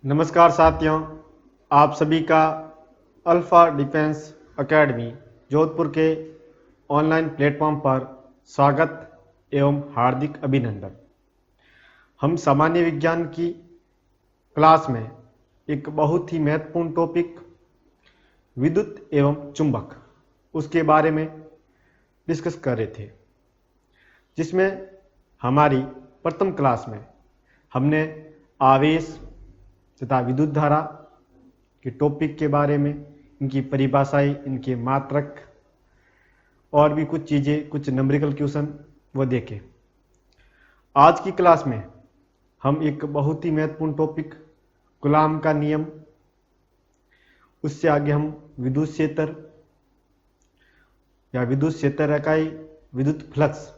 नमस्कार साथियों, आप सभी का अल्फा डिफेंस एकेडमी जोधपुर के ऑनलाइन प्लेटफॉर्म पर स्वागत एवं हार्दिक अभिनंदन। हम सामान्य विज्ञान की क्लास में एक बहुत ही महत्वपूर्ण टॉपिक विद्युत एवं चुंबक उसके बारे में डिस्कस कर रहे थे, जिसमें हमारी प्रथम क्लास में हमने आवेश तथा विद्युत धारा के टॉपिक के बारे में, इनकी परिभाषाएं, इनके मात्रक और भी कुछ चीज़ें, कुछ नंबरिकल क्वेश्चन वो देखे। आज की क्लास में हम एक बहुत ही महत्वपूर्ण टॉपिक कूलाम का नियम, उससे आगे हम विद्युत क्षेत्र या विद्युत क्षेत्र इकाई, विद्युत फ्लक्स,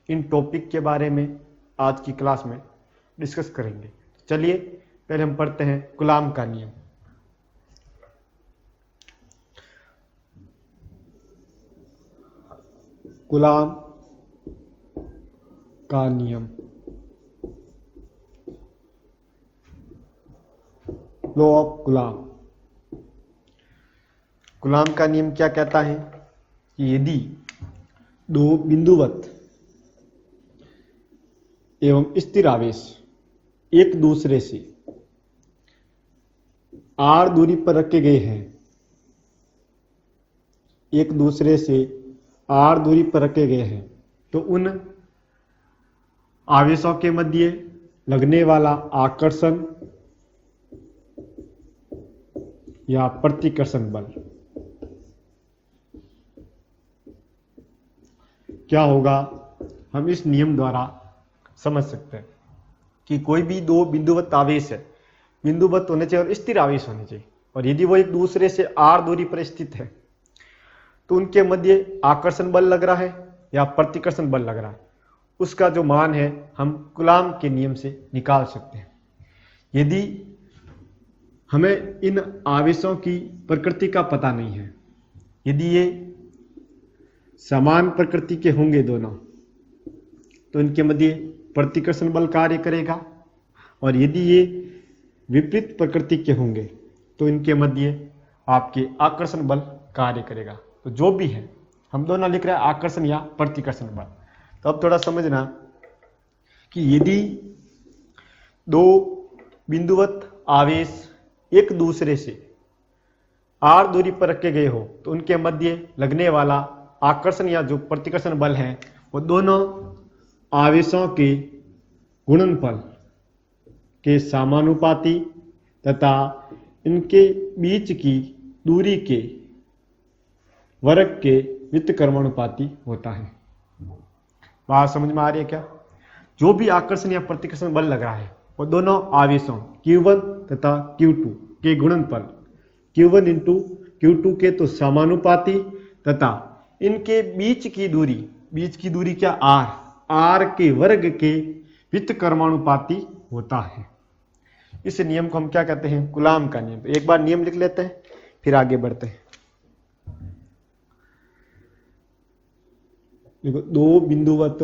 इन टॉपिक के बारे में आज की क्लास में डिस्कस करेंगे। चलिए पहले हम पढ़ते हैं कूलाम का नियम। कूलाम का नियम, लॉ ऑफ कूलाम। कूलाम का नियम क्या कहता है कि यदि दो बिंदुवत एवं स्थिर आवेश एक दूसरे से r दूरी पर रखे गए हैं, एक दूसरे से r दूरी पर रखे गए हैं, तो उन आवेशों के मध्य लगने वाला आकर्षण या प्रतिकर्षण बल क्या होगा, हम इस नियम द्वारा समझ सकते हैं कि कोई भी दो बिंदुवत आवेश है, बिंदुवत होने चाहिए और स्थिर आवेश होने चाहिए, और यदि वो एक दूसरे से r दूरी पर स्थित है तो उनके मध्य आकर्षण बल लग रहा है या प्रतिकर्षण बल लग रहा है, उसका जो मान है हम कूलाम के नियम से निकाल सकते हैं। यदि हमें इन आवेशों की प्रकृति का पता नहीं है, यदि ये समान प्रकृति के होंगे दोनों, तो इनके मध्य प्रतिकर्षण बल कार्य करेगा, और यदि ये विपरीत प्रकृति के होंगे तो इनके मध्य आपके आकर्षण बल कार्य करेगा। तो जो भी है, हम दोनों लिख रहे हैं आकर्षण या प्रतिकर्षण बल। तो अब थोड़ा समझना कि यदि दो बिंदुवत आवेश एक दूसरे से r दूरी पर रखे गए हो तो उनके मध्य लगने वाला आकर्षण या जो प्रतिकर्षण बल है वो दोनों आवेशों के गुणनफल के समानुपाती तथा इनके बीच की दूरी के वर्ग के व्युत्क्रमानुपाती होता है। बात समझ में आ रही है क्या? जो भी आकर्षण या प्रतिकर्षण बल लग रहा है वो दोनों आवेशों Q1 तथा Q2 के गुणनफल Q1 इंटू Q2 के तो समानुपाती तथा इनके बीच की दूरी क्या, r के वर्ग के व्युत्क्रमानुपाती होता है। इस नियम को हम क्या कहते हैं? कूलाम का नियम। एक बार नियम लिख लेते हैं, फिर आगे बढ़ते हैं। देखो, दो बिंदुवत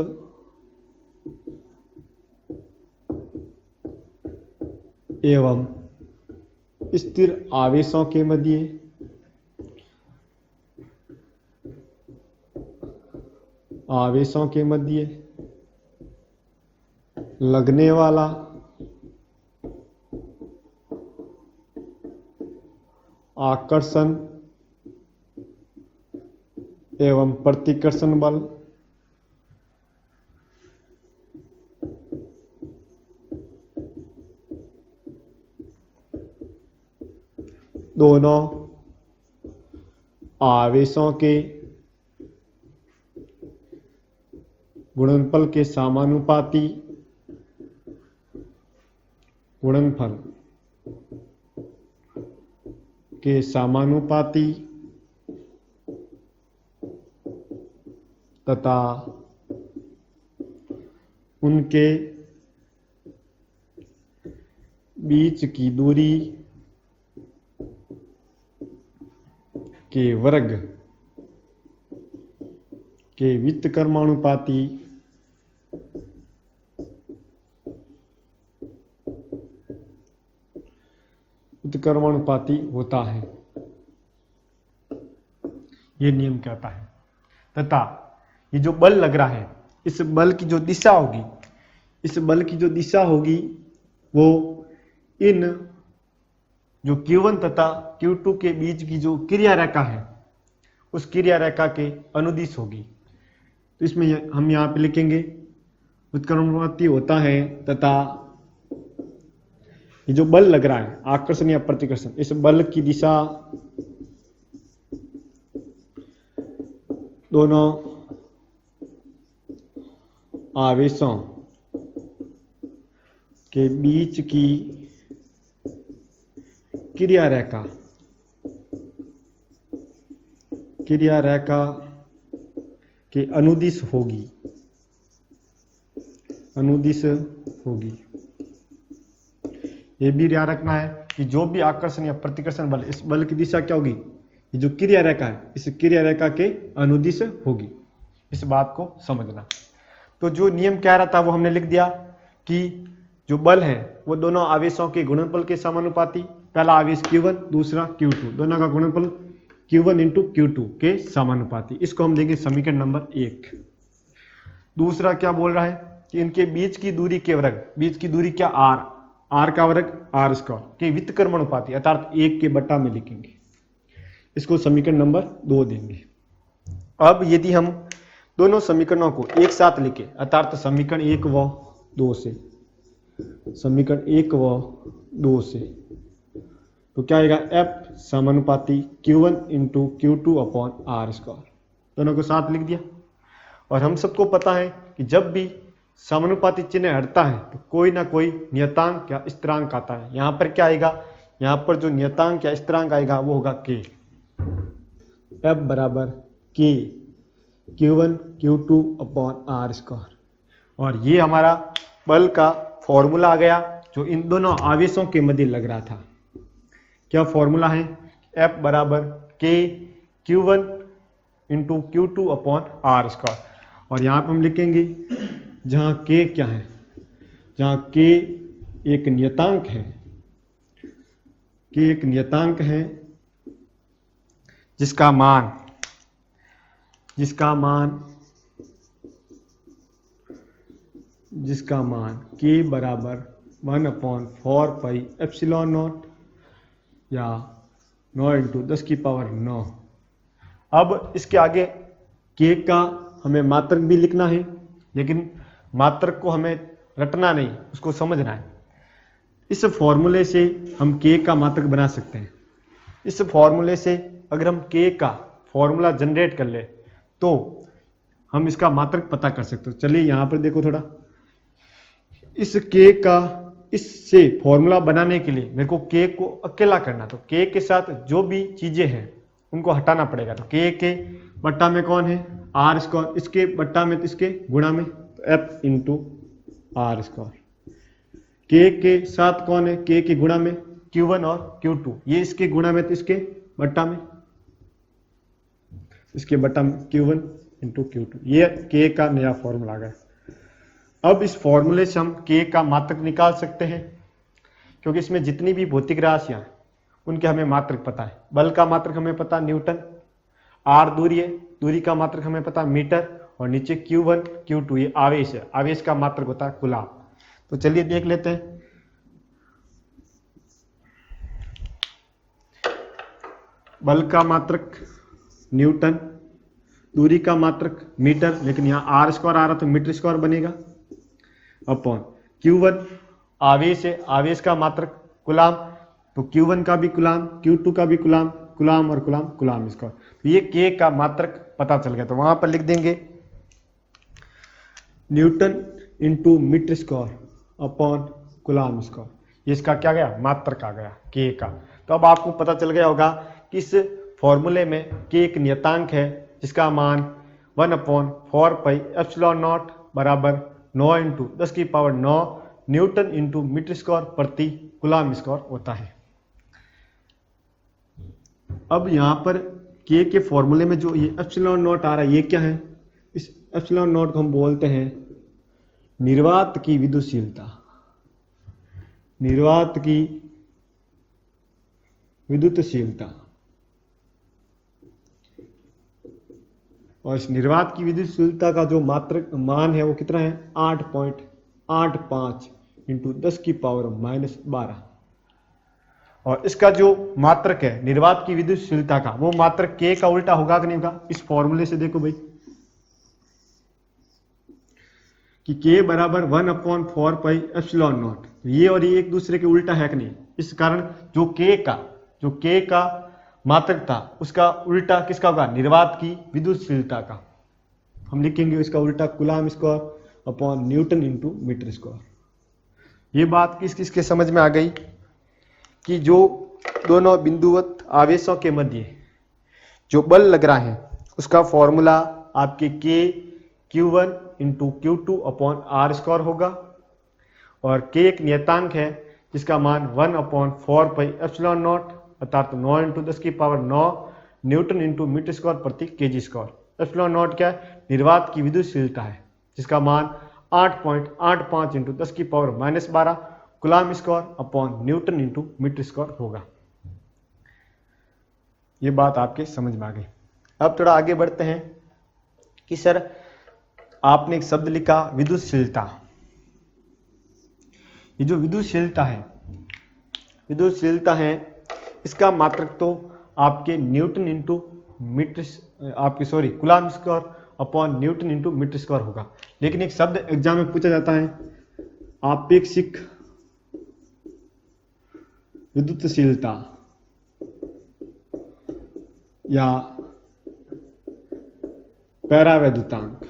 एवं स्थिर आवेशों के मध्य लगने वाला आकर्षण एवं प्रतिकर्षण बल दोनों आवेशों के गुणनफल के समानुपाती तथा उनके बीच की दूरी के वर्ग के व्युत्क्रमानुपाती व्युत्क्रमानुपाती होता है, ये नियम कहता है। तथा ये जो बल लग रहा है, इस बल की जो दिशा होगी, इस बल की जो दिशा होगी वो इन जो Q1 तथा Q2 के बीच की जो क्रिया रेखा है, उस क्रिया रेखा के अनुदिश होगी। तो इसमें हम यहाँ पे लिखेंगे व्युत्क्रमानुपाती होता है तथा ये जो बल लग रहा है, आकर्षण या प्रतिकर्षण, इस बल की दिशा दोनों आवेशों के बीच की क्रिया रेखा के अनुदिश होगी, ये भी याद रखना है कि जो भी आकर्षण या प्रतिकर्षण बल, इस बल की दिशा क्या होगी, ये जो क्रिया रेखा है, इस क्रिया रेखा के अनुदिश होगी। इस बात को समझना। तो जो नियम कह रहा था वो हमने लिख दिया कि जो बल है वो दोनों आवेशों के गुणनफल के समानुपाती, पहला आवेश Q1, दूसरा Q2, दोनों का गुणनफल Q1 इंटू Q2 के समानुपाती। इसको हम देंगे समीकरण नंबर 1। दूसरा क्या बोल रहा है कि इनके बीच की दूरी के वर्ग, बीच की दूरी क्या r का वर्ग r स्क्वायर के व्युत्क्रमानुपाती अर्थात 1 के बटा में लिखेंगे। इसको समीकरण नंबर 2 देंगे। अब यदि हम दोनों समीकरणों को एक साथ लिखे अर्थात समीकरण 1 व 2 से, समीकरण 1 व 2 से, तो क्या आएगा F समानुपाती Q1 into Q2 upon r square, दोनों को साथ लिख दिया। और हम सबको पता है कि जब भी समानुपाती चिन्ह हटता है तो कोई ना कोई नियतांक या स्थिरांक आता है। यहाँ पर क्या आएगा, यहाँ पर जो नियतांक या स्थिरांक आएगा वो होगा K, F बराबर K Q1 Q2 upon r square. और ये हमारा बल का फॉर्मूला आ गया जो इन दोनों आवेशों के मध्य लग रहा था। क्या फॉर्मूला है, F बराबर K Q1 into Q2 upon r square. और यहाँ पर हम लिखेंगे जहाँ K क्या है, जहाँ K एक नियतांक है, K एक नियतांक है जिसका मान K बराबर 1/4 पाई एप्सिलॉन नॉट या 9 इंटू 10 की पावर 9। अब इसके आगे K का हमें मात्रक भी लिखना है, लेकिन मात्रक को हमें रटना नहीं, उसको समझना है। इस फॉर्मूले से हम K का मात्रक बना सकते हैं। इस फॉर्मूले से अगर हम K का फॉर्मूला जनरेट कर ले तो हम इसका मात्रक पता कर सकते हो। चलिए यहाँ पर देखो थोड़ा, इस K का इससे फॉर्मूला बनाने के लिए मेरे को K को अकेला करना, तो K के साथ जो भी चीजें हैं उनको हटाना पड़ेगा। तो K के बट्टा में कौन है, r स्क्वायर, इसके बट्टा में तो इसके गुणा में तो F into r square. K के साथ कौन है, K के गुणा में Q1 और Q2, ये इसके गुणा में तो इसके बट्टा में, इसके बट्टा में Q1 इंटू Q2। ये K का नया फॉर्मूला आ गया। अब इस फॉर्मूले से हम K का मात्रक निकाल सकते हैं, क्योंकि इसमें जितनी भी भौतिक राशियां हैं उनके हमें मात्रक पता है। बल का मात्रक हमें पता न्यूटन, r दूरी है, दूरी का मात्रक हमें पता मीटर, और नीचे Q1 Q2 ये आवेश है, आवेश का मात्रक होता है कूलाम। तो चलिए देख लेते हैं। बल का मात्रक न्यूटन, दूरी का मात्रक मीटर, लेकिन यहाँ r स्क्वायर आ रहा तो मीटर स्क्वायर बनेगा, अपॉन Q1 आवेश है, आवेश का मात्रक कूलाम, तो Q1 का भी कूलाम, Q2 का भी कूलाम, कूलाम और कूलाम, कूलाम स्क्वायर। तो ये K का मात्रक पता चल गया। तो वहां पर लिख देंगे newton into metre square upon coulomb square. ये इसका क्या गया, मात्रक आ गया K का। तो अब आपको पता चल गया होगा कि इस फॉर्मूले में K एक नियतांक है जिसका मान 1/4 पाई एप्सिलॉन नॉट बराबर 9 इंटू 10 की power 9 newton into metre square प्रति कूलाम स्क्वायर होता है। अब यहाँ पर K के फॉर्मूले में जो ये एप्सिलॉन नॉट आ रहा है, ये क्या है, इस एप्सिलॉन नॉट को हम बोलते हैं निर्वात की विद्युतशीलता। निर्वात की विद्युतशीलता, और इस निर्वात की विद्युतशीलता का जो मात्रक मान है वो कितना है 8.85 इंटू 10 की पावर -12। और इसका जो मात्रक है निर्वात की विद्युतशीलता का वो मात्रक k का उल्टा होगा कि नहीं होगा। इस फॉर्मूले से देखो भाई कि k बराबर 1/4 पाई एप्सिलॉन नॉट, ये और ये एक दूसरे के उल्टा है कि नहीं। इस कारण जो k का मात्रक था उसका उल्टा किसका होगा निर्वात की विद्युतशीलता का। हम लिखेंगे इसका उल्टा coulomb square upon newton into metre square. ये बात किस किस के समझ में आ गई कि जो दोनों बिंदुवत आवेशों के मध्य जो बल लग रहा है उसका फॉर्मूला आपके Q1 into Q2 upon are square होगा, और K एक नियतांक है जिसका मान 1/4 पाई एप्सिलॉन नॉट अर्थात 9 इंटू 10 की power 9 newton into metre square प्रति केजी स्क्वायर। एप्सिलॉन नॉट क्या है निर्वात की विद्युतशीलता है जिसका मान 8.85 इंटू 10 की power -12 coulomb square upon newton into metre square होगा। ये बात आपके समझ में आ गई। अब थोड़ा आगे बढ़ते हैं कि सर आपने एक शब्द लिखा विद्युतशीलता। ये जो विद्युतशीलता है इसका मात्रक तो आपके न्यूटन इंटू मीटर आपके coulomb square upon newton into metre square होगा। लेकिन एक शब्द एग्जाम में पूछा जाता है आपेक्षिक विद्युतशीलता या पैरावैद्युतांक,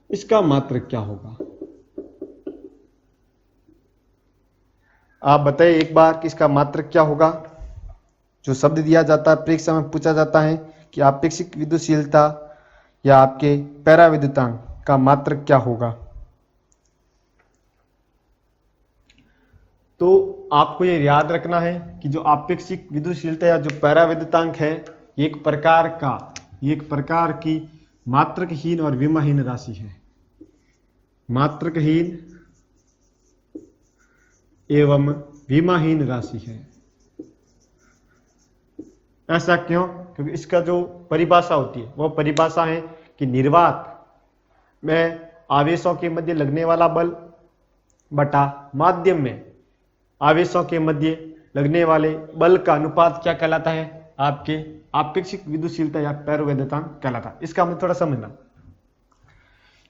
इसका मात्रक क्या होगा। आप बताइए एक बार कि इसका मात्रक क्या होगा। जो शब्द दिया जाता है परीक्षा में पूछा जाता है कि आपेक्षिक विद्युतशीलता या आपके पैरावैद्युतांक का मात्रक क्या होगा। तो आपको ये याद रखना है कि जो आपेक्षिक विद्युतशीलता या जो पैरावैद्युतांक है ये एक प्रकार की मात्रकहीन और विमाहीन राशि है। मात्रकहीन एवं विमाहीन राशि है। ऐसा क्यों? क्योंकि इसका जो परिभाषा होती है वो परिभाषा है कि निर्वात में आवेशों के मध्य लगने वाला बल बटा माध्यम में आवेशों के मध्य लगने वाले बल का अनुपात क्या कहलाता है आपके आपेक्षिक विद्युतशीलता या पैरावैद्युतांक कहलाता है। इसका मतलब थोड़ा समझना,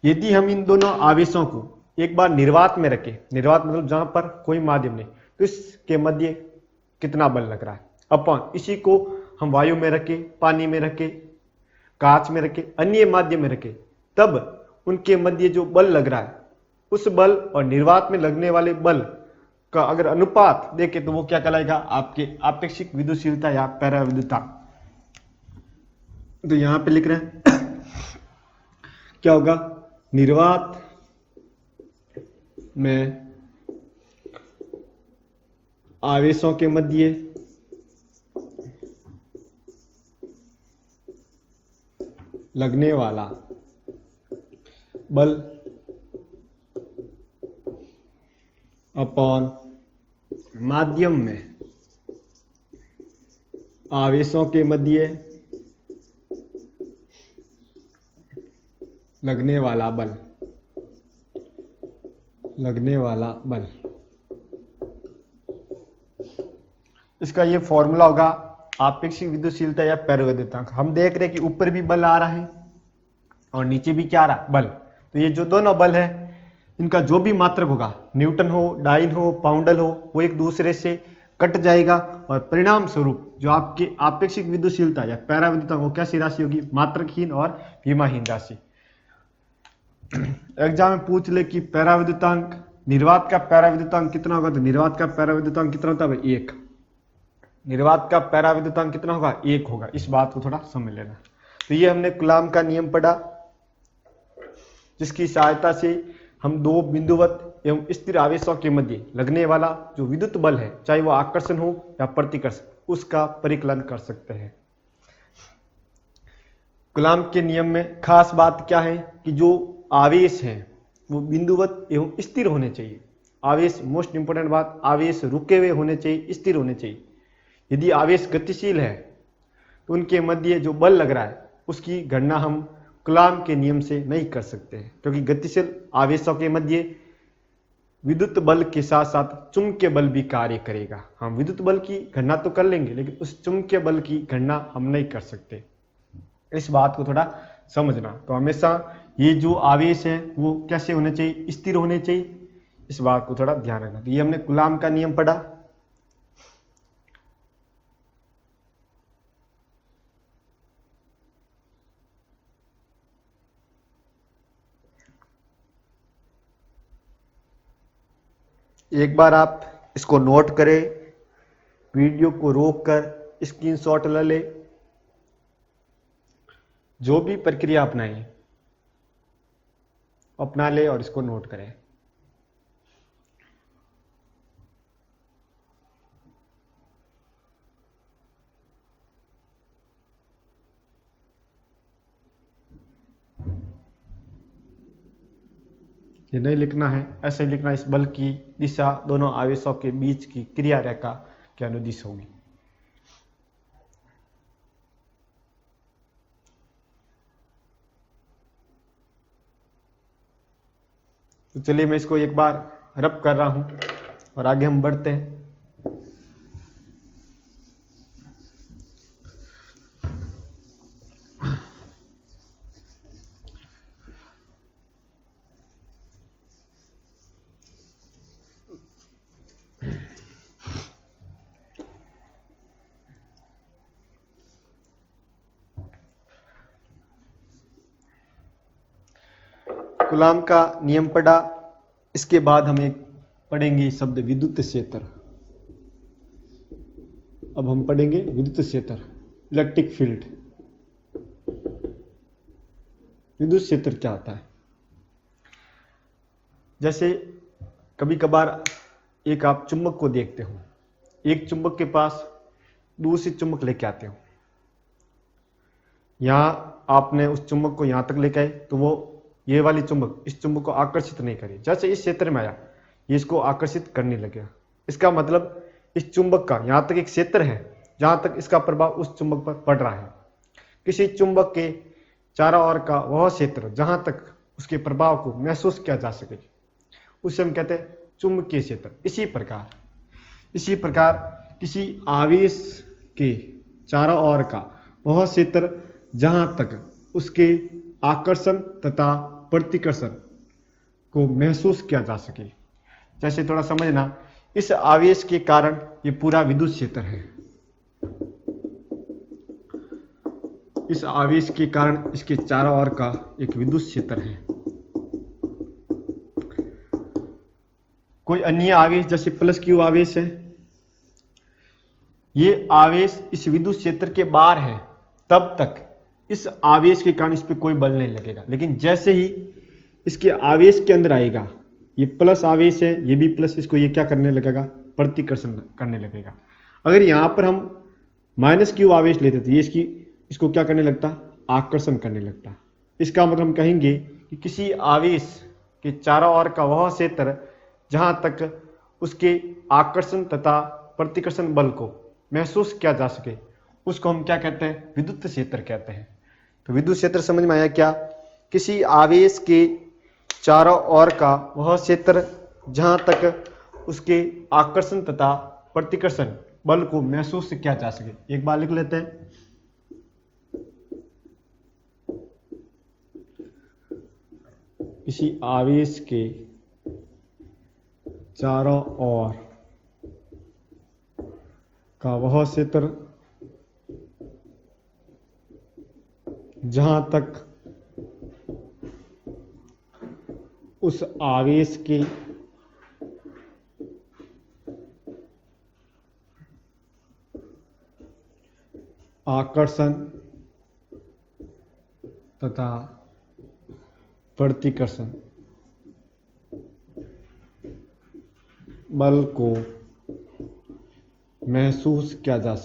यदि हम इन दोनों आवेशों को एक बार निर्वात में रखें, निर्वात मतलब जहां पर कोई माध्यम नहीं, तो इसके मध्य कितना बल लग रहा है अपॉन इसी को हम वायु में रखें, पानी में रखें, कांच में रखें, अन्य माध्यम में रखें, तब उनके मध्य जो बल लग रहा है उस बल और निर्वात में लगने वाले बल का अगर अनुपात देखें तो वो क्या कहलाएगा आपके आपेक्षिक विद्युतशीलता या पैरावैद्युतांक। तो यहां पे लिख रहे हैं क्या होगा, निर्वात में आवेशों के मध्य लगने वाला बल अपॉन माध्यम में आवेशों के मध्य लगने वाला बल, इसका ये फॉर्मूला होगा आपेक्षिक विद्युतशीलता या पैरावैद्युतांक। हम देख रहे हैं कि ऊपर भी बल आ रहा है और नीचे भी क्या आ रहा है बल। तो ये जो दोनों बल है इनका जो भी मात्रक होगा, न्यूटन हो, डाइन हो, पाउंडल हो, वो एक दूसरे से कट जाएगा और परिणाम स्वरूप जो आपके आपेक्षिक विद्युतशीलता या पैरावैद्युतांक वो कैसी राशि होगी, मात्रकहीन और विमाहीन राशि। एग्जाम में पूछ ले कि पैरावैद्युतांक, निर्वात का पैरावैद्युतांक कितना होगा, तो निर्वात का पैरावैद्युतांक कितना होता है, 1। निर्वात का पैरावैद्युतांक कितना होगा, 1 होगा। इस बात को थोड़ा समझ लेना। तो ये हमने कूलाम का नियम पढ़ा जिसकी सहायता से हम दो बिंदुवत एवं स्थिर आवेशों के मध्य लगने वाला जो विद्युत बल है, चाहे वो आकर्षण हो या प्रतिकर्षण, उसका परिकलन कर सकते हैं। कूलाम के नियम में खास बात क्या है कि जो आवेश है वो बिंदुवत एवं स्थिर होने चाहिए। आवेश मोस्ट इंपोर्टेंट बात, आवेश रुके हुए होने चाहिए, स्थिर होने चाहिए। यदि आवेश गतिशील है तो उनके मध्य जो बल लग रहा है उसकी गणना हम कूलाम के नियम से नहीं कर सकते हैं, क्योंकि गतिशील आवेशों के मध्य विद्युत बल के साथ साथ चुंबकीय बल भी कार्य करेगा। हम विद्युत बल की गणना तो कर लेंगे लेकिन उस चुंबकीय बल की गणना हम नहीं कर सकते। इस बात को थोड़ा समझना। तो हमेशा ये जो आवेश है वो कैसे होने चाहिए, स्थिर होने चाहिए, इस बात को थोड़ा ध्यान रखना। तो ये हमने कूलाम का नियम पढ़ा। एक बार आप इसको नोट करें, वीडियो को रोक कर स्क्रीनशॉट ले ले, जो भी प्रक्रिया अपना ले और इसको नोट करें। ये नहीं लिखना है, ऐसे ही लिखना, इस बल की दिशा दोनों आवेशों के बीच की क्रिया रेखा के अनुदिश होगी। तो चलिए मैं इसको एक बार रब कर रहा हूं और आगे हम बढ़ते हैं। कूलाम का नियम पढ़ा, इसके बाद हम एक पढ़ेंगे शब्द विद्युत क्षेत्र। अब हम पढ़ेंगे विद्युत क्षेत्र, इलेक्ट्रिक फील्ड। विद्युत क्षेत्र क्या होता है? जैसे कभी कभार एक आप चुंबक को देखते हो, एक चुंबक के पास दूसरी चुंबक लेके आते हो, यहां आपने उस चुंबक को यहां तक लेके आए तो वो ये वाली चुंबक इस चुंबक को आकर्षित नहीं करी, जैसे इस क्षेत्र में आया ये इसको आकर्षित करने लगे। इसका मतलब इस चुंबक का यहां तक एक क्षेत्र है जहां तक इसका प्रभाव उस चुंबक पर पड़ रहा है। किसी चुंबक के चारों ओर का वह क्षेत्र जहां तक उसके प्रभाव को महसूस किया जा सके उसे हम कहते हैं चुंबकीय क्षेत्र। इसी प्रकार किसी आवेश के चारों ओर का वह क्षेत्र जहां तक उसके आकर्षण तथा प्रतिकर्षण को महसूस किया जा सके। जैसे थोड़ा समझना, इस आवेश के कारण ये पूरा विद्युत क्षेत्र है। इस आवेश के कारण इसके चारों ओर का एक विद्युत क्षेत्र है। कोई अन्य आवेश जैसे प्लस क्यू आवेश है, ये आवेश इस विद्युत क्षेत्र के बाहर है, तब तक इस आवेश के कारण इस पर कोई बल नहीं लगेगा। लेकिन जैसे ही इसके आवेश के अंदर आएगा, ये प्लस आवेश है, ये भी प्लस, इसको ये क्या करने लगेगा, प्रतिकर्षण करने लगेगा। अगर यहां पर हम माइनस क्यू आवेश लेते तो ये इसको क्या करने लगता, आकर्षण करने लगता। इसका मतलब हम कहेंगे कि किसी आवेश के चारों ओर का वह क्षेत्र जहां तक उसके आकर्षण तथा प्रतिकर्षण बल को महसूस किया जा सके उसको हम क्या कहते हैं, विद्युत क्षेत्र कहते हैं। तो विद्युत क्षेत्र समझ में आया क्या? किसी आवेश के चारों ओर का वह क्षेत्र जहां तक उसके आकर्षण तथा प्रतिकर्षण बल को महसूस किया जा सके। एक बार लिख लेते हैं, किसी आवेश के चारों ओर का वह क्षेत्र जहां तक उस आवेश के आकर्षण तथा प्रतिकर्षण बल को महसूस किया जा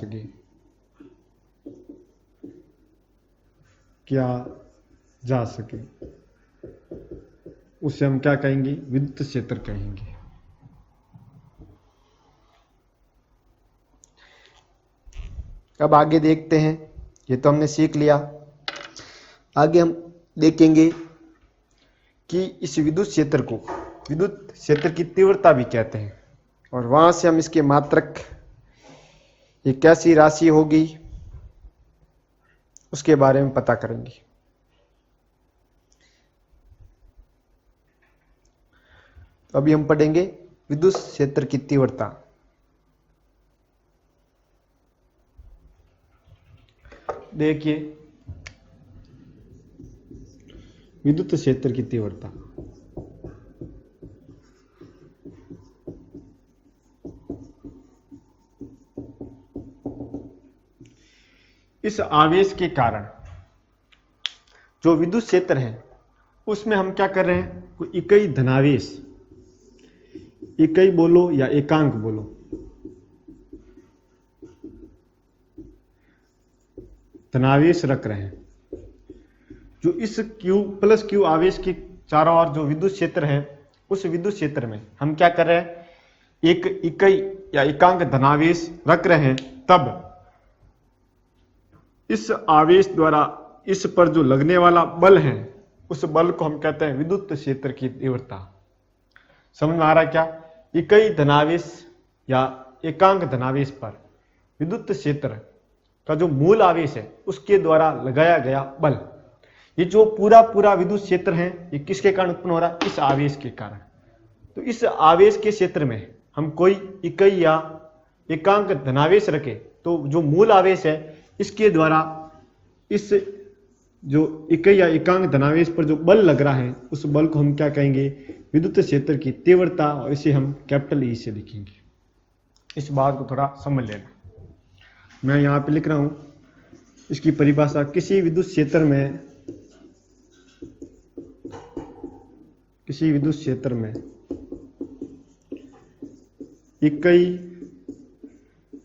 सके, उसे हम क्या कहेंगे, विद्युत क्षेत्र कहेंगे। अब आगे देखते हैं, ये तो हमने सीख लिया। आगे हम देखेंगे कि इस विद्युत क्षेत्र को विद्युत क्षेत्र की तीव्रता भी कहते हैं, और वहां से हम इसके मात्रक, ये कैसी राशि होगी, उसके बारे में पता करेंगे। तो अभी हम पढ़ेंगे विद्युत क्षेत्र की तीव्रता। देखिए, विद्युत क्षेत्र की तीव्रता, इस आवेश के कारण जो विद्युत क्षेत्र है उसमें हम क्या कर रहे हैं, कोई इकाई धनावेश, इकाई बोलो या एकांक बोलो, धनावेश रख रहे हैं। जो इस Q प्लस Q आवेश के चारों ओर जो विद्युत क्षेत्र है, उस विद्युत क्षेत्र में हम क्या कर रहे हैं, एक इकाई या एकांक धनावेश रख रहे हैं, तब इस आवेश द्वारा इस पर जो लगने वाला बल है, उस बल को हम कहते हैं विद्युत क्षेत्र की तीव्रता। समझ में आ रहा है क्या? इकाई धनावेश या एकांक धनावेश पर विद्युत क्षेत्र का जो मूल आवेश है उसके द्वारा लगाया गया बल, ये जो पूरा विद्युत क्षेत्र है, ये किसके कारण उत्पन्न हो रहा है? इस आवेश के कारण। तो इस आवेश के क्षेत्र में हम कोई इकाई या एकांक धनावेश रखें तो जो मूल आवेश है इसके द्वारा इस जो इकाई या एकांक धनावेश पर जो बल लग रहा है, उस बल को हम क्या कहेंगे? विद्युत क्षेत्र की तीव्रता, और इसे हम कैपिटल ई से लिखेंगे। इस बात को थोड़ा समझ लेना। मैं यहाँ पे लिख रहा हूं इसकी परिभाषा, किसी विद्युत क्षेत्र में इकाई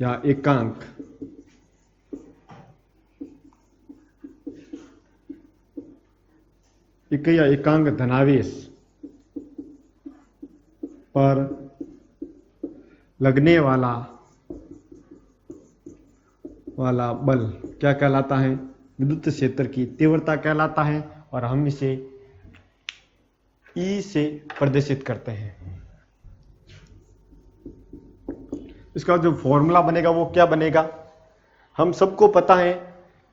या एकांक धनावेश पर लगने वाला बल क्या कहलाता है? विद्युत क्षेत्र की तीव्रता कहलाता है, और हम इसे E से प्रदर्शित करते हैं। इसका जो फॉर्मूला बनेगा वो क्या बनेगा? हम सबको पता है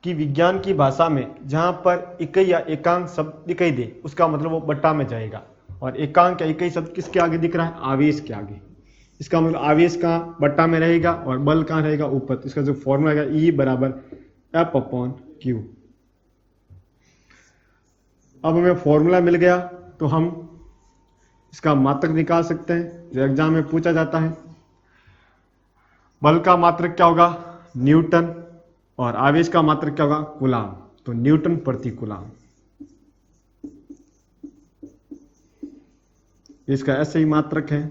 कि विज्ञान की भाषा में जहां पर इकाई या एकांक शब्द दिखाई दे, उसका मतलब वो बट्टा में जाएगा, और एकांक या इकाई शब्द किसके आगे दिख रहा है? आवेश के आगे। इसका मतलब आवेश का बट्टा में रहेगा और बल कहाँ रहेगा? ऊपर। तो इसका जो फॉर्मूला है E बराबर F/Q। अब हमें फॉर्मूला मिल गया तो हम इसका मात्रक निकाल सकते हैं, जो एग्जाम में पूछा जाता है। बल का मात्रक क्या होगा? न्यूटन, और आवेश का मात्रक क्या होगा? कूलाम। तो न्यूटन प्रति कूलाम, इसका ऐसे ही मात्रक है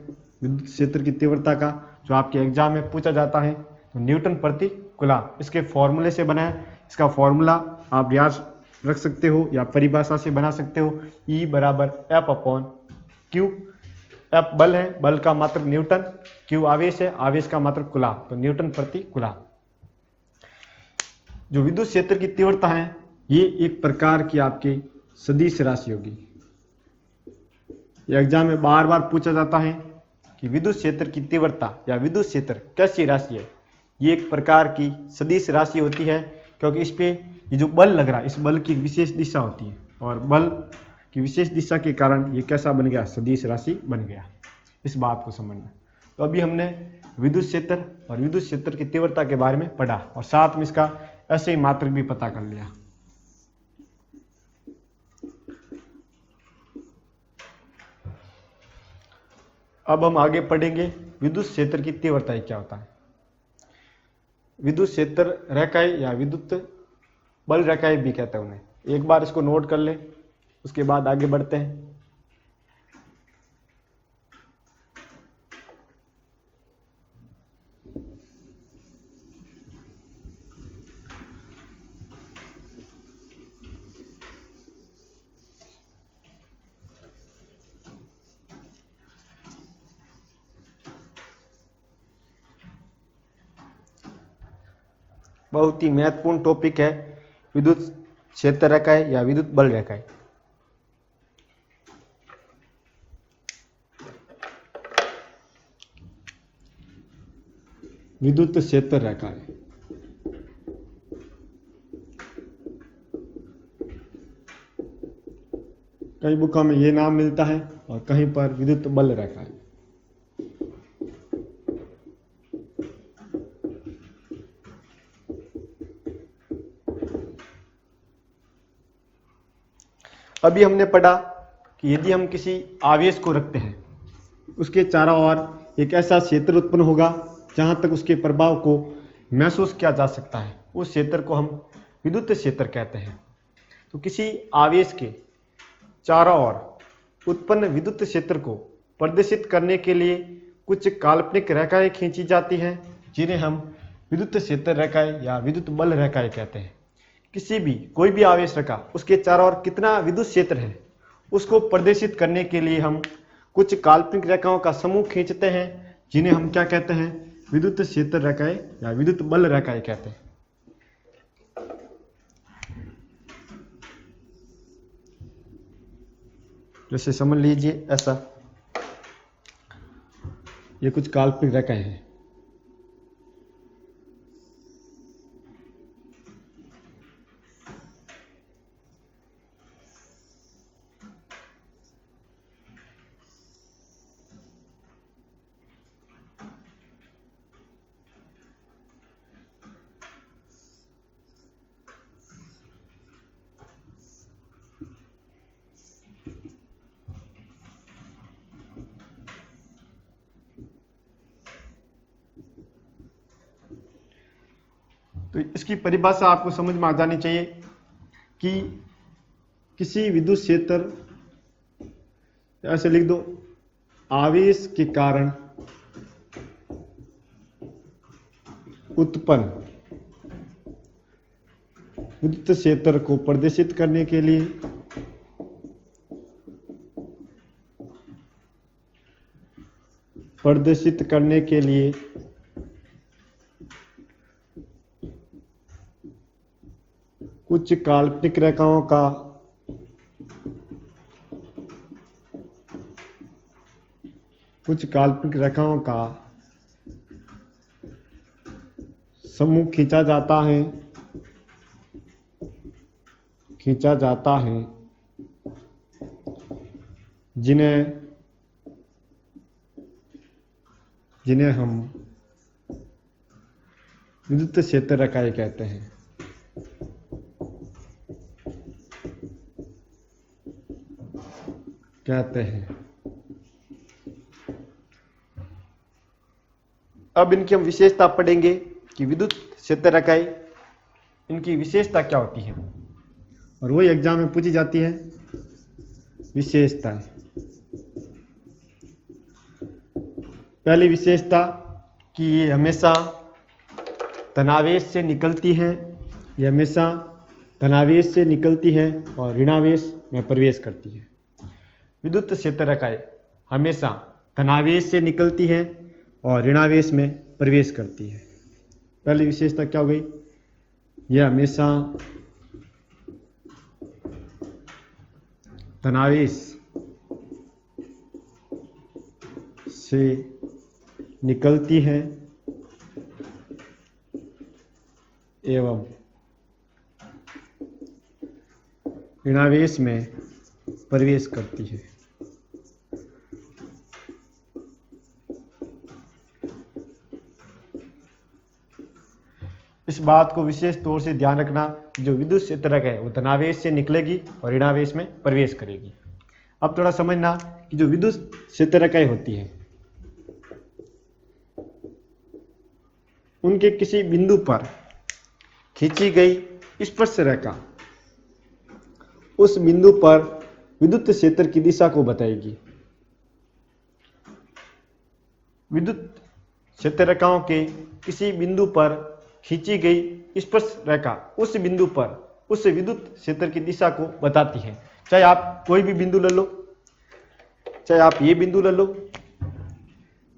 विद्युत क्षेत्र की तीव्रता का, जो आपके एग्जाम में पूछा जाता है। तो न्यूटन प्रति कूलाम इसके फॉर्मूले से बना है। इसका फॉर्मूला आप याद रख सकते हो या परिभाषा से बना सकते हो। E बराबर F/Q। F बल है, बल का मात्रक न्यूटन, Q आवेश है, आवेश का मात्रक कूलाम, तो न्यूटन प्रति कूलाम। जो विद्युत क्षेत्र की तीव्रता है, ये एक प्रकार की आपकी सदिश राशि होगी। एग्जाम में बार बार पूछा जाता है कि विद्युत क्षेत्र की तीव्रता या विद्युत क्षेत्र कैसी राशि है? ये एक प्रकार की सदिश राशि होती है, क्योंकि इस पे ये जो बल लग रहा है, इस बल की विशेष दिशा होती है, और बल की विशेष दिशा के कारण ये कैसा बन गया? सदिश राशि बन गया। इस बात को समझना। तो अभी हमने विद्युत क्षेत्र और विद्युत क्षेत्र की तीव्रता के बारे में पढ़ा, और साथ में इसका ऐसे ही मात्रक भी पता कर लिया। अब हम आगे पढ़ेंगे विद्युत क्षेत्र की तीव्रता क्या होता है। विद्युत क्षेत्र रेखाएं या विद्युत बल रेखाएं भी कहते हैं उन्हें। एक बार इसको नोट कर ले, उसके बाद आगे बढ़ते हैं। बहुत ही महत्वपूर्ण टॉपिक है विद्युत क्षेत्र रेखाएं या विद्युत बल रेखाएं। विद्युत क्षेत्र रेखाएं कई बुकों में ये नाम मिलता है और कहीं पर विद्युत बल रेखाएं। अभी हमने पढ़ा कि यदि हम किसी आवेश को रखते हैं उसके चारों ओर एक ऐसा क्षेत्र उत्पन्न होगा जहां तक उसके प्रभाव को महसूस किया जा सकता है, उस क्षेत्र को हम विद्युत क्षेत्र कहते हैं। तो किसी आवेश के चारों ओर उत्पन्न विद्युत क्षेत्र को प्रदर्शित करने के लिए कुछ काल्पनिक रेखाएं खींची जाती हैं जिन्हें हम विद्युत क्षेत्र रेखाएं या विद्युत बल रेखाएं कहते हैं। कोई भी आवेश रखा उसके चारों ओर कितना विद्युत क्षेत्र है उसको प्रदर्शित करने के लिए हम कुछ काल्पनिक रेखाओं का समूह खींचते हैं जिन्हें हम क्या कहते हैं, विद्युत क्षेत्र रेखाएं या विद्युत बल रेखाएं कहते हैं। जैसे समझ लीजिए ऐसा, ये कुछ काल्पनिक रेखाएं हैं। तो इसकी परिभाषा आपको समझ में आ जानी चाहिए कि किसी विद्युत क्षेत्र, ऐसे लिख दो, आवेश के कारण उत्पन्न विद्युत क्षेत्र को प्रदर्शित करने के लिए कुछ काल्पनिक रेखाओं का समूह खींचा जाता है जिन्हें हम विद्युत क्षेत्र रेखाएं कहते हैं। अब इनकी हम विशेषता पढ़ेंगे कि विद्युत क्षेत्र रेखाएं, इनकी विशेषता क्या होती है, और वही एग्जाम में पूछी जाती है, विशेषताएं। पहली विशेषता कि ये हमेशा धनावेश से निकलती है, और ऋणावेश में प्रवेश करती है। विद्युत क्षेत्र रेखाएं हमेशा धनावेश से निकलती है और ऋणावेश में प्रवेश करती है। पहली विशेषता क्या हो गई, यह हमेशा धनावेश से निकलती है एवं ऋणावेश में प्रवेश करती है। इस बात को विशेष तौर से ध्यान रखना, जो विद्युत क्षेत्र रेखा है वो धनावेश से निकलेगी और ऋणावेश में प्रवेश करेगी। अब थोड़ा समझना कि जो विद्युत क्षेत्र रेखाएं होती है उनके किसी बिंदु पर खींची गई स्पर्श रेखा उस बिंदु पर विद्युत क्षेत्र की दिशा को बताएगी। विद्युत क्षेत्र रेखाओं के किसी बिंदु पर खींची गई स्पर्श रेखा उस बिंदु पर उस विद्युत क्षेत्र की दिशा को बताती है। चाहे आप कोई भी बिंदु ले लो, चाहे आप ये बिंदु ले लो,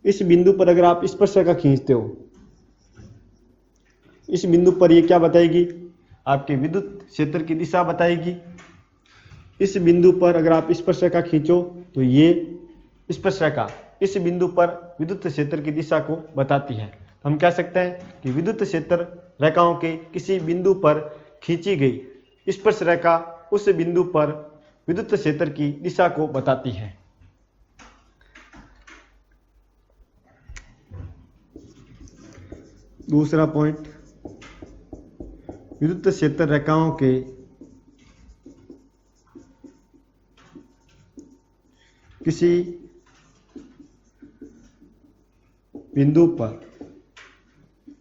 इस बिंदु पर अगर आप स्पर्श रेखा खींचते हो इस बिंदु पर ये क्या बताएगी, आपके विद्युत क्षेत्र की दिशा बताएगी। इस बिंदु पर अगर आप स्पर्शरेखा खींचो तो ये स्पर्शरेखा इस बिंदु पर विद्युत क्षेत्र की दिशा को बताती है। तो हम कह सकते हैं कि विद्युत क्षेत्र रेखाओं के किसी बिंदु पर खींची गई स्पर्शरेखा उस बिंदु पर विद्युत क्षेत्र की दिशा को बताती है। दूसरा पॉइंट, विद्युत क्षेत्र रेखाओं के किसी बिंदु पर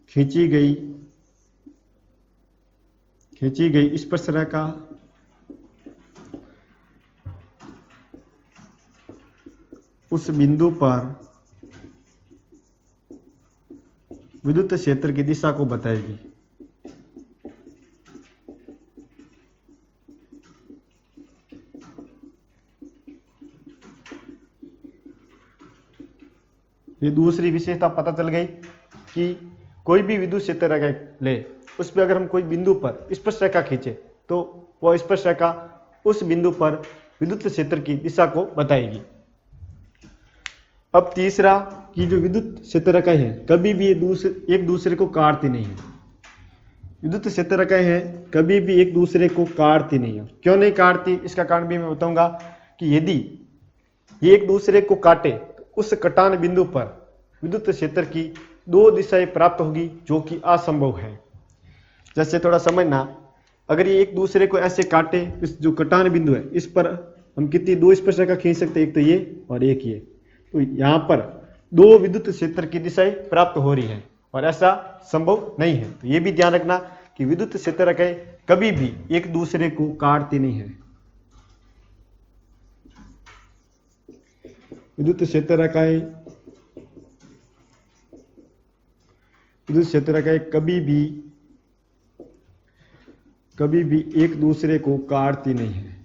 खींची गई स्पर्शरेखा उस बिंदु पर विद्युत क्षेत्र की दिशा को बताएगी। ये दूसरी विशेषता पता चल गई कि कोई भी विद्युत क्षेत्र रेखा ले, उस पर अगर हम कोई बिंदु पर स्पर्शरेखा खींचे तो वह स्पर्शरेखा उस बिंदु पर विद्युत क्षेत्र की दिशा को बताएगी। अब तीसरा कि जो विद्युत क्षेत्र रेखाएं हैं कभी भी एक दूसरे को काटती नहीं है। विद्युत क्षेत्र रेखाएं हैं कभी भी एक दूसरे को काटती नहीं है। क्यों नहीं काटती, इसका कारण भी मैं बताऊंगा कि यदि ये एक दूसरे को काटे तो उस कटान बिंदु पर विद्युत क्षेत्र की दो दिशाएं प्राप्त होगी, जो कि असंभव है। जैसे थोड़ा समझना, अगर ये एक दूसरे को ऐसे काटे, इस जो कटान बिंदु है इस पर हम कितनी दो स्पर्शरेखा खींच सकते हैं, एक तो ये और एक ये। तो यहाँ पर दो विद्युत क्षेत्र की दिशाएं प्राप्त हो रही है और ऐसा संभव नहीं है। तो ये भी ध्यान रखना कि विद्युत क्षेत्र रेखाएं कभी भी एक दूसरे को काटती नहीं है। विद्युत क्षेत्र रेखाएं कभी भी एक दूसरे को काटती नहीं है।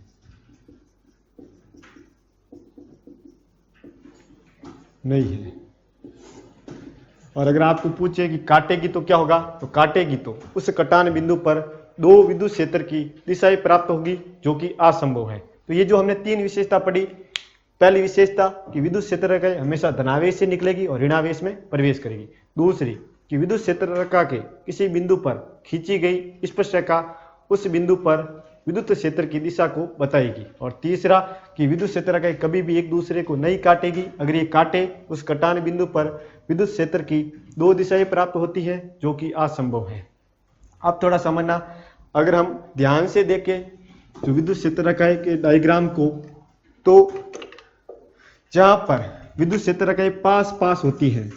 और अगर आपको पूछे कि काटेगी तो क्या होगा, तो काटेगी तो उस कटान बिंदु पर दो विद्युत क्षेत्र की दिशाएं प्राप्त होगी, जो कि असंभव है। तो ये जो हमने तीन विशेषता पढ़ी, पहली विशेषता कि विद्युत क्षेत्र रेखा हमेशा धनावेश से निकलेगी और ऋणावेश में प्रवेश करेगी। दूसरी कि विद्युत क्षेत्र रेखा के किसी बिंदु पर खींची गई स्पर्शरेखा उस बिंदु पर विद्युत क्षेत्र की दिशा को बताएगी। और तीसरा कि विद्युत क्षेत्र रेखाएं कभी भी एक दूसरे को नहीं काटेगी, अगर ये काटे उस कटान बिंदु पर विद्युत क्षेत्र की दो दिशाएं प्राप्त होती है, जो कि असंभव है। अब थोड़ा समझना, अगर हम ध्यान से देखें जो विद्युत क्षेत्र रेखाएं के डायग्राम को, तो जहां पर विद्युत क्षेत्र रेखाएं पास पास होती है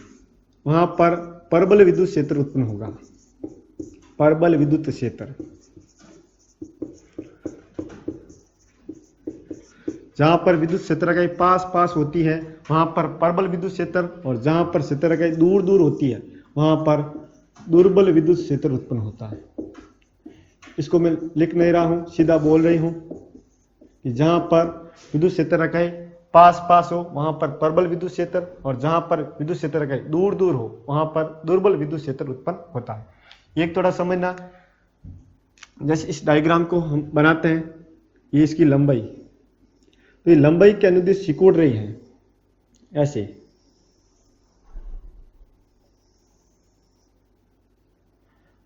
वहां पर परबल विद्युत क्षेत्र उत्पन्न होगा। परबल विद्युत क्षेत्र, जहां पर विद्युत क्षेत्र रेखाएं पास पास होती है वहां पर प्रबल विद्युत क्षेत्र, और जहां पर क्षेत्र रेखाएं दूर दूर होती है वहां पर दुर्बल विद्युत क्षेत्र उत्पन्न होता है। इसको मैं लिख नहीं रहा हूं, सीधा बोल रही हूं कि जहां पर विद्युत क्षेत्र रेखाएं पास पास हो वहां पर प्रबल विद्युत क्षेत्र, और जहां पर विद्युत क्षेत्र रेखाएं दूर दूर हो वहां पर दुर्बल विद्युत क्षेत्र उत्पन्न होता है। एक थोड़ा समझना, जैसे इस डायग्राम को हम बनाते हैं, ये इसकी लंबाई, तो ये लंबाई के अनुदिश सिकुड़ रही है ऐसे,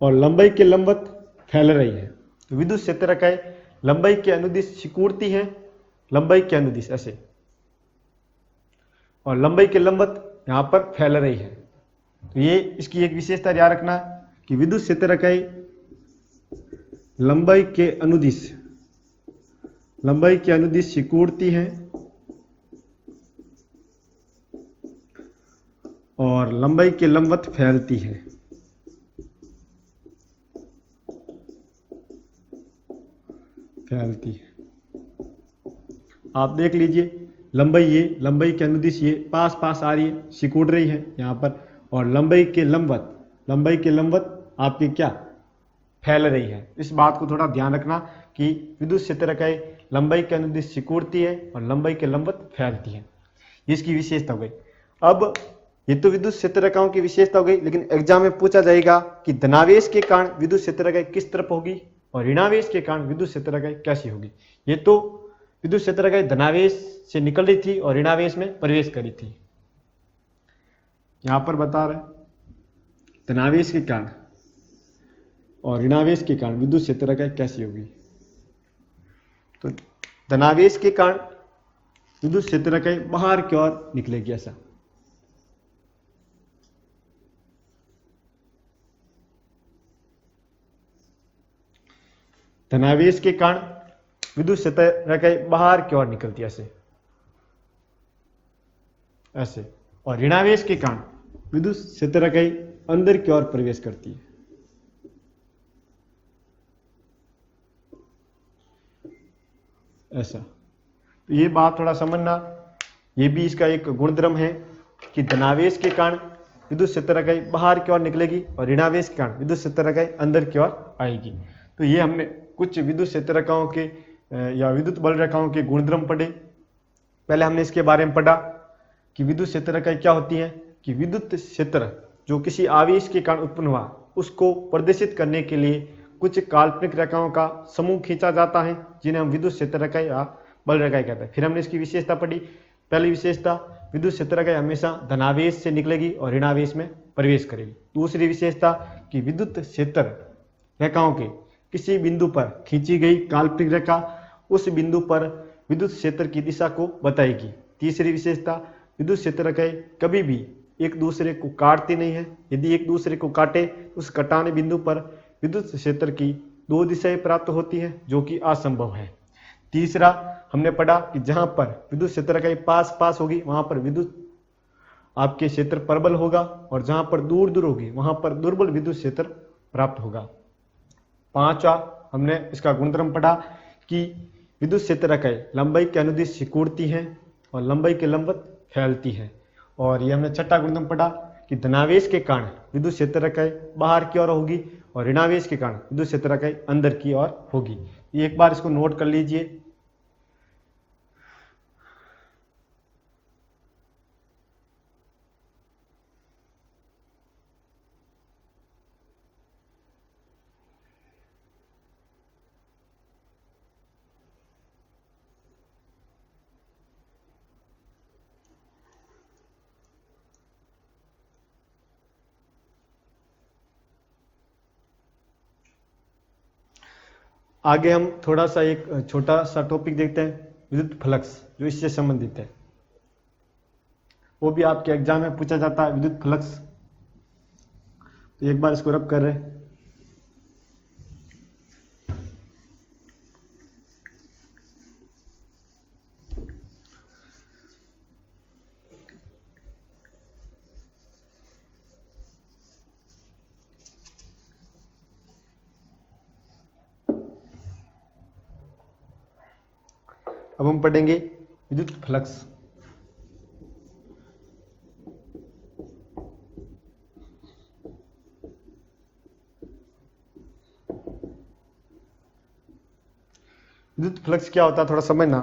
और लंबाई के लंबवत फैल रही है। तो विद्युत क्षेत्र रेखाएं लंबाई के अनुदिश सिकुड़ती है, लंबाई के अनुदिश ऐसे, और लंबाई के लंबवत यहां पर फैल रही है। तो ये इसकी एक विशेषता याद रखना कि विद्युत क्षेत्र रेखाएं लंबाई के अनुदिश सिकुड़ती है और लंबाई के लंबवत फैलती है। आप देख लीजिए, लंबाई के अनुदिश ये पास पास आ रही है, सिकुड़ रही है यहाँ पर, और लंबाई के लंबवत आपकी क्या फैल रही है। इस बात को थोड़ा ध्यान रखना कि विद्युत क्षेत्र रेखाएं लंबाई के अनुदिश सिकुड़ती है और लंबाई के लंबवत फैलती है। इसकी विशेषता हो गई। अब ये तो विद्युत क्षेत्र रेखाओं की विशेषता हो गई, लेकिन एग्जाम में पूछा जाएगा कि धनावेश के कारण विद्युत क्षेत्र रेखाएं किस तरफ होगी और ऋणावेश के कारण विद्युत क्षेत्र रेखाएं कैसी होगी। ये तो विद्युत क्षेत्र रेखाएं धनावेश से निकल रही थी और ऋणावेश में प्रवेश करी थी। यहां पर बता रहे धनावेश के कारण और ऋणावेश के कारण विद्युत क्षेत्र रेखाएं कैसी होगी। तो धनावेश के कारण विद्युत क्षेत्र रेखाएं बाहर की ओर निकलेगी ऐसा। धनावेश के कारण विद्युत क्षेत्र रेखाएं बाहर की ओर निकलती है ऐसे ऐसे, और ऋणावेश के कारण विद्युत क्षेत्र रेखाएं अंदर की ओर प्रवेश करती है ऐसा। तो ये बात थोड़ा समझना, ये भी इसका एक गुणधर्म है कि धनावेश के कारण विद्युत क्षेत्र रेखाएं बाहर की ओर निकलेगी और ऋणावेश के कारण विद्युत क्षेत्र रेखाएं अंदर की ओर आएगी। तो ये हमने कुछ विद्युत क्षेत्र रेखाओं के या विद्युत बल रेखाओं के गुणधर्म पढ़े। पहले हमने इसके बारे में पढ़ा कि विद्युत क्षेत्र रेखाएं क्या होती हैं, कि विद्युत क्षेत्र जो किसी आवेश के कारण उत्पन्न हुआ उसको प्रदर्शित करने के लिए कुछ काल्पनिक रेखाओं का समूह खींचा जाता है, जिन्हें हम विद्युत क्षेत्र रेखाएं या बल रेखाएं कहते हैं। फिर हमने इसकी विशेषता पढ़ी। पहली विशेषता, विद्युत क्षेत्र रेखाएं हमेशा धनावेश से निकलेगी और ऋणावेश में प्रवेश करेगी। दूसरी विशेषता कि विद्युत क्षेत्र रेखाओं के किसी बिंदु पर खींची गई काल्पनिक रेखा उस बिंदु पर विद्युत क्षेत्र की दिशा को बताएगी। तीसरी विशेषता, विद्युत क्षेत्र रेखाएं कभी भी एक दूसरे को काटती नहीं है। यदि एक दूसरे को काटे उस कटाने बिंदु पर विद्युत क्षेत्र की दो दिशाएं प्राप्त होती हैं, जो कि असंभव है। तीसरा हमने पढ़ा कि जहां पर विद्युत क्षेत्र रेखाएं पास पास होगी वहां पर विद्युत आपके क्षेत्र प्रबल होगा और जहां पर दूर दूर होगी वहां पर दुर्बल विद्युत क्षेत्र प्राप्त होगा। पांचवा हमने इसका गुणधर्म पढ़ा कि विद्युत क्षेत्र रेखाएं लंबाई के अनुदिश सिकुड़ती हैं और लंबाई के लंबवत फैलती हैं। और ये हमने छठा गुणधर्म पढ़ा कि धनावेश के कारण विद्युत क्षेत्र रेखाएं बाहर की ओर होगी और ऋणावेश के कारण विद्युत क्षेत्र रेखाएं अंदर की ओर होगी। एक बार इसको नोट कर लीजिए। आगे हम थोड़ा सा एक छोटा सा टॉपिक देखते हैं, विद्युत फ्लक्स, जो इससे संबंधित है। वो भी आपके एग्जाम में पूछा जाता है, विद्युत फ्लक्स। तो एक बार इसको रब कर रहे हैं। अब हम पढ़ेंगे विद्युत फ्लक्स। विद्युत फ्लक्स क्या होता है थोड़ा समझना।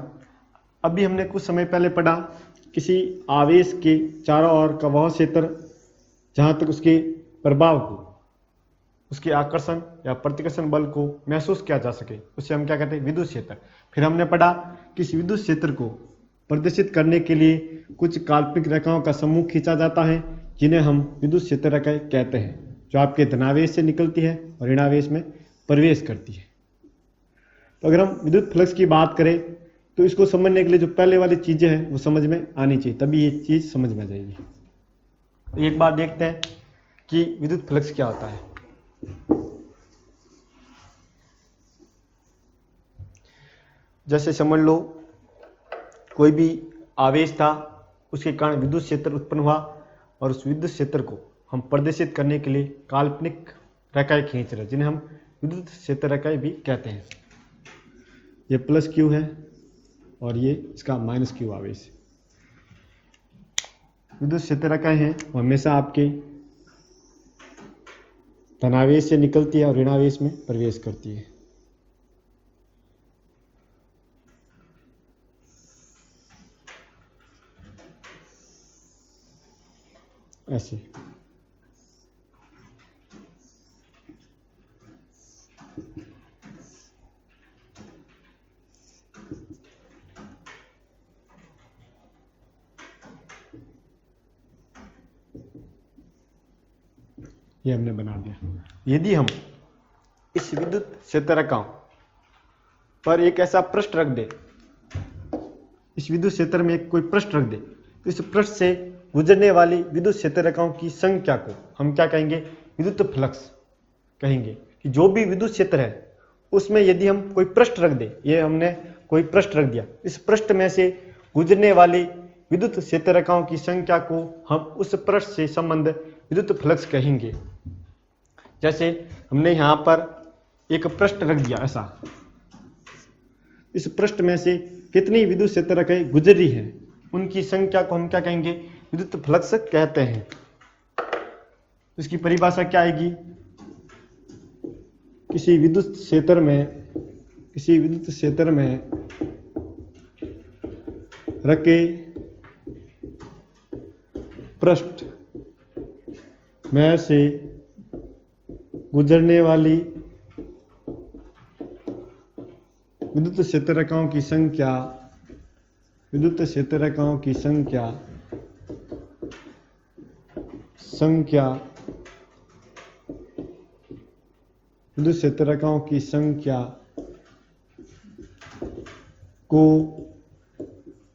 अभी हमने कुछ समय पहले पढ़ा किसी आवेश के चारों ओर का वह क्षेत्र जहां तक उसके प्रभाव को, उसके आकर्षण या प्रतिकर्षण बल को महसूस किया जा सके, उसे हम क्या कहते हैं, विद्युत क्षेत्र। फिर हमने पढ़ा कि इस विद्युत क्षेत्र को प्रदर्शित करने के लिए कुछ काल्पनिक रेखाओं का समूह खींचा जाता है, जिन्हें हम विद्युत क्षेत्र रेखाएं कहते हैं, जो आपके धनावेश से निकलती है और ऋणावेश में प्रवेश करती है। तो अगर हम विद्युत फ्लक्स की बात करें तो इसको समझने के लिए जो पहले वाली चीजें हैं वो समझ में आनी चाहिए, तभी ये चीज समझ में आ जाएगी। तो एक बार देखते हैं कि विद्युत फ्लक्स क्या होता है। जैसे समझ लो कोई भी आवेश था, उसके कारण विद्युत क्षेत्र उत्पन्न हुआ और उस विद्युत क्षेत्र को हम प्रदर्शित करने के लिए काल्पनिक रेखाएं खींच रहे हैं, जिन्हें हम विद्युत क्षेत्र रेखाएं भी कहते हैं। ये प्लस क्यू है और ये इसका माइनस क्यू आवेश। विद्युत क्षेत्र रेखाएं हैं वो हमेशा आपके धनावेश से निकलती है और ऋणावेश में प्रवेश करती है। ऐसे। ये हमने बना दिया। यदि हम इस विद्युत क्षेत्र रेखाओं पर एक ऐसा पृष्ठ रख दे, इस विद्युत क्षेत्र में एक कोई पृष्ठ रख दे, तो इस पृष्ठ से गुजरने वाली विद्युत क्षेत्र रेखाओं की संख्या को हम क्या कहेंगे? विद्युत फ्लक्स कहेंगे। कि जो भी विद्युत क्षेत्र है उसमें यदि हम कोई पृष्ठ रख दे, ये हमने कोई पृष्ठ रख दिया, इस पृष्ठ में से गुजरने वाली विद्युत क्षेत्र रेखाओं की संख्या को हम उस पृष्ठ से संबंध विद्युत फ्लक्स कहेंगे। जैसे हमने यहाँ पर एक पृष्ठ रख दिया ऐसा, इस पृष्ठ में से कितनी विद्युत क्षेत्र रेखाएं गुजरी हैं उनकी संख्या को हम क्या कहेंगे? विद्युत फ्लक्स कहते हैं। इसकी परिभाषा क्या आएगी? किसी विद्युत क्षेत्र में रखे पृष्ठ में से गुजरने वाली विद्युत क्षेत्र रेखाओं की संख्या विद्युत क्षेत्र रेखाओं की संख्या को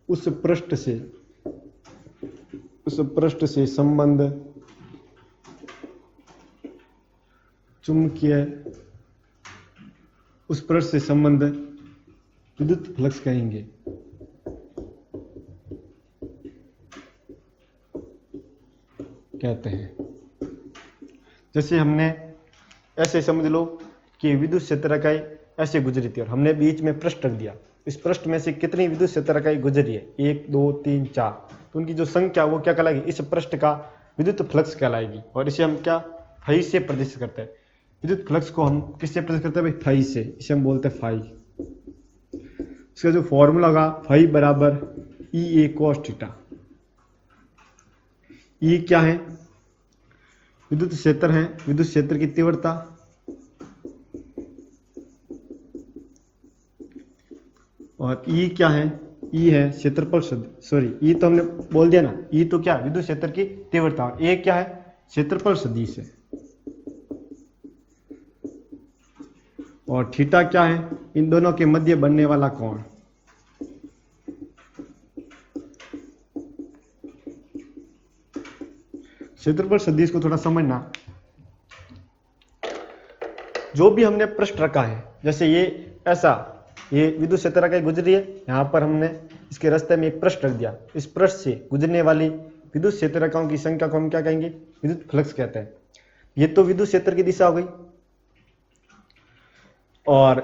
उस पृष्ठ से संबंध चुंबकीय उस पृष्ठ से संबंध विद्युत फ्लक्स कहेंगे। कहते हैं। जैसे हमने ऐसे समझ लो कि विद्युत क्षेत्र रेखाएं ऐसे गुजरी थी और हमने बीच में पृष्ठ रख दिया। इस पृष्ठ में से कितनी विद्युत क्षेत्र रेखाएं गुजरी है? 1 2 3 4। तो उनकी जो संख्या वो क्या कहलाएगी? इस पृष्ठ का विद्युत फ्लक्स कहलाएगी। और इसे हम क्या फाई से प्रदर्शित करते हैं। विद्युत फ्लक्स को हम किससे प्रदर्शित करते हैं भाई? फाई से। इसे हम बोलते हैं फाई। इसका जो फॉर्मूला होगा फाई बराबर ई ए कॉस थीटा। ई क्या है? विद्युत क्षेत्र है, विद्युत क्षेत्र की तीव्रता, और ई क्या है? ई है क्षेत्रफल सॉरी ई तो हमने बोल दिया ना। ई तो क्या? विद्युत क्षेत्र की तीव्रता। और ए क्या है? क्षेत्रफल सदिश है। और थीटा क्या है? इन दोनों के मध्य बनने वाला कोण। क्षेत्रफल सदिश को थोड़ा समझना। जो भी हमने पृष्ठ रखा है, जैसे ये ऐसा, ये विद्युत क्षेत्र रेखा गुजरी है, यहाँ पर हमने इसके रास्ते में एक पृष्ठ रख दिया। इस पृष्ठ से गुजरने वाली विद्युत क्षेत्र रेखाओं की संख्या को हम क्या कहेंगे? विद्युत फ्लक्स कहते हैं। ये तो विद्युत क्षेत्र की दिशा हो गई। और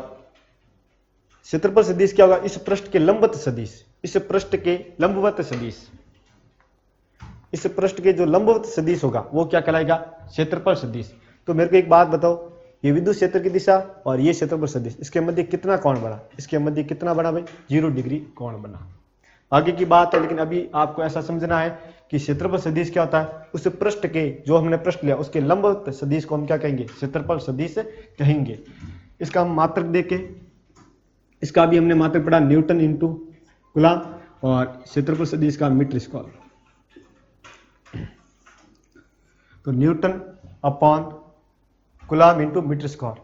क्षेत्रफल सदिश क्या होगा? इस पृष्ठ के लंबवत सदिश, इस पृष्ठ के लंबवत सदिश, इस पृष्ठ के जो लंबवत सदिश होगा वो क्या कहलाएगा? क्षेत्रफल सदिश। तो मेरे को एक बात बताओ, ये विद्युत क्षेत्र की दिशा और ये क्षेत्रफल सदिश, इसके मध्य कितना कोण बना? इसके मध्य कितना बना भाई? 0 डिग्री कोण बना। आगे की बात है, लेकिन अभी आपको ऐसा समझना है कि क्षेत्रफल सदिश क्या होता है? उस पृष्ठ के, जो हमने पृष्ठ लिया उसके लंबवत सदिश को हम क्या कहेंगे? क्षेत्रफल सदिश कहेंगे। इसका हम मात्रक देके, इसका भी हमने मात्रक पढ़ा न्यूटन इंटू कूलम्ब, और क्षेत्रफल सदिश का मीटर स्क्वायर। तो newton upon coulomb into metre square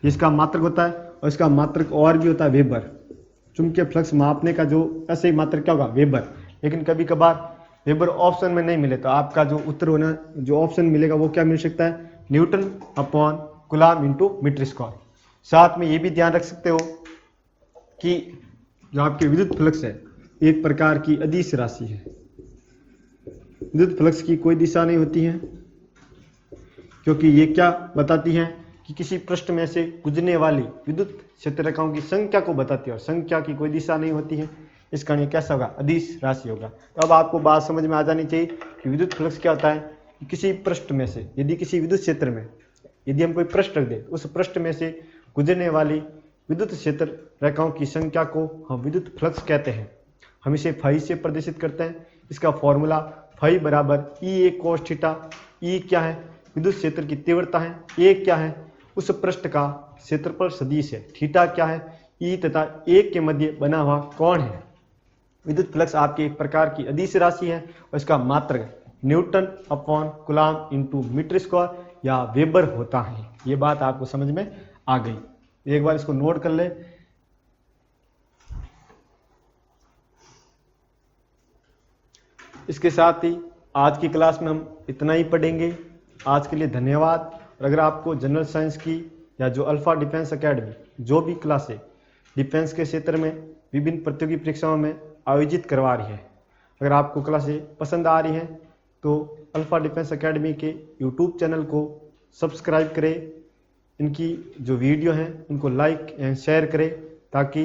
इसका मात्रक होता है। और इसका मात्रक और भी होता है वेबर। चुंबकीय फ्लक्स मापने का जो ऐसे ही मात्रक क्या होगा? वेबर। लेकिन कभी कभार वेबर ऑप्शन में नहीं मिले तो आपका जो उत्तर होना, जो ऑप्शन मिलेगा वो क्या मिल सकता है? Newton upon coulomb into metre square. साथ में ये भी ध्यान रख सकते हो कि जो आपके विद्युत फ्लक्स है एक प्रकार की अदिश राशि है। विद्युत फ्लक्स की कोई दिशा नहीं होती है, क्योंकि ये क्या बताती हैं कि किसी पृष्ठ में से गुजरने वाली विद्युत क्षेत्र रेखाओं की संख्या को बताती है, और संख्या की कोई दिशा नहीं होती है। इस कारण ये कैसा होगा? अदिश राशि होगा। तो अब आपको बात समझ में आ जानी चाहिए कि विद्युत फ्लक्स क्या होता है। कि किसी पृष्ठ में से, यदि किसी विद्युत क्षेत्र में यदि हम कोई पृष्ठ रख दें, उस पृष्ठ में से गुजरने वाली विद्युत क्षेत्र रेखाओं की संख्या को हम विद्युत फ्लक्स कहते हैं। हम इसे फाई से प्रदर्शित करते हैं। इसका फॉर्मूला फाई बराबर ई ए कोस थीटा। ई क्या है? विद्युत क्षेत्र की तीव्रता है। ए क्या है? उस पृष्ठ का क्षेत्रफल सदिश है। थीटा क्या है? ई तथा ए के मध्य बना हुआ कोण है। विद्युत फ्लक्स आपकी एक प्रकार की अदिश राशि है और इसका मात्रक newton upon coulomb into metre square या वेबर होता है। ये बात आपको समझ में आ गई। एक बार इसको नोट कर ले। इसके साथ ही आज की क्लास में हम इतना ही पढ़ेंगे। आज के लिए धन्यवाद। और अगर आपको जनरल साइंस की या जो अल्फा डिफेंस एकेडमी जो भी क्लासें डिफेंस के क्षेत्र में विभिन्न प्रतियोगी परीक्षाओं में आयोजित करवा रही है, अगर आपको क्लासें पसंद आ रही हैं तो अल्फा डिफेंस एकेडमी के यूट्यूब चैनल को सब्सक्राइब करें। इनकी जो वीडियो हैं उनको लाइक एंड शेयर करें ताकि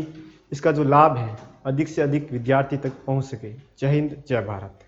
इसका जो लाभ है अधिक से अधिक विद्यार्थी तक पहुंच सके। जय हिंद, जय भारत।